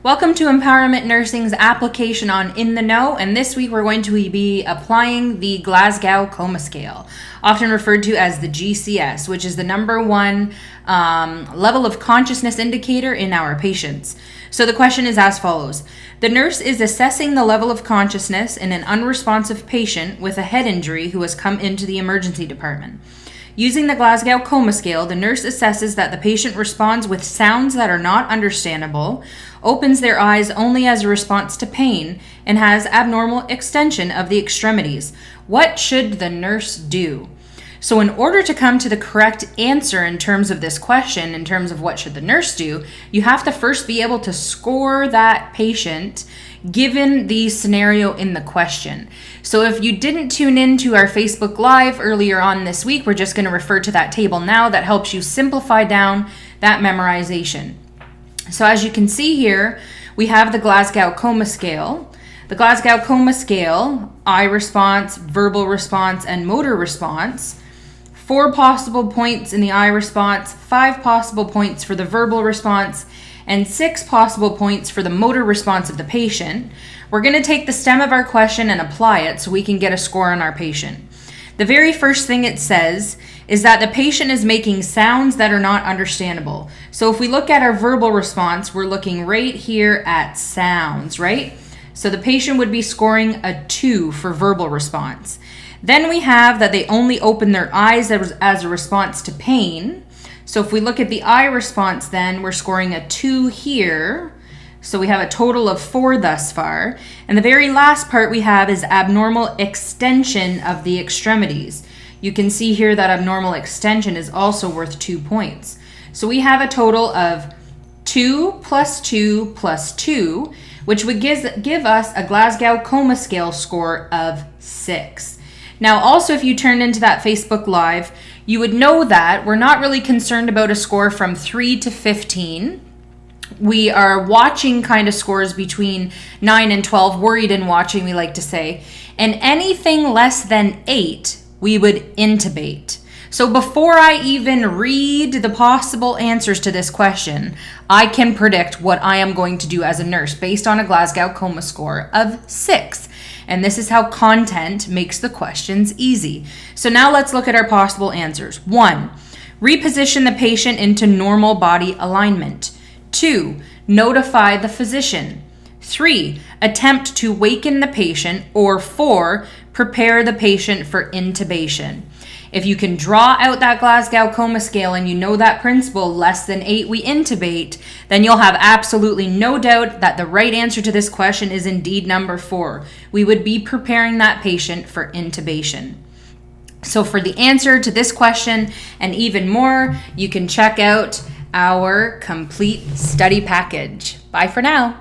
Welcome to N-Powerment Nursing's application on In the Know, and this week we're going to be applying the Glasgow Coma Scale, often referred to as the GCS, which is the number one level of consciousness indicator in our patients. So the question is as follows. The nurse is assessing the level of consciousness in an unresponsive patient with a head injury who has come into the emergency department. Using the Glasgow Coma Scale, the nurse assesses that the patient responds with sounds that are not understandable, opens their eyes only as a response to pain, and has abnormal extension of the extremities. What should the nurse do? So in order to come to the correct answer in terms of this question, in terms of what should the nurse do, you have to first be able to score that patient given the scenario in the question. So if you didn't tune in to our Facebook Live earlier on this week, we're just going to refer to that table now that helps you simplify down that memorization. So as you can see here, we have the Glasgow Coma Scale. The Glasgow Coma Scale, eye response, verbal response, and motor response. 4 possible points in the eye response, 5 possible points for the verbal response, and 6 possible points for the motor response of the patient. We're going to take the stem of our question and apply it so we can get a score on our patient. The very first thing it says is that the patient is making sounds that are not understandable. So if we look at our verbal response, we're looking right here at sounds, right? So the patient would be scoring a 2 for verbal response. Then we have that they only open their eyes as a response to pain. So if we look at the eye response, then we're scoring a 2 here. So we have a total of 4 thus far. And the very last part we have is abnormal extension of the extremities. You can see here that abnormal extension is also worth 2 points. So we have a total of 2 plus 2 plus 2, which would give us a Glasgow Coma Scale score of 6. Now, also, if you turned into that Facebook Live, you would know that we're not really concerned about a score from 3 to 15. We are watching kind of scores between 9 and 12, worried and watching, we like to say. And anything less than 8, we would intubate. So before I even read the possible answers to this question, I can predict what I am going to do as a nurse based on a Glasgow Coma score of 6. And this is how content makes the questions easy. So now let's look at our possible answers. 1, reposition the patient into normal body alignment. 2, notify the physician. 3, attempt to waken the patient. Or 4, prepare the patient for intubation. If you can draw out that Glasgow Coma Scale and you know that principle, less than 8 we intubate, then you'll have absolutely no doubt that the right answer to this question is indeed number 4. We would be preparing that patient for intubation. So for the answer to this question and even more, you can check out our complete study package. Bye for now.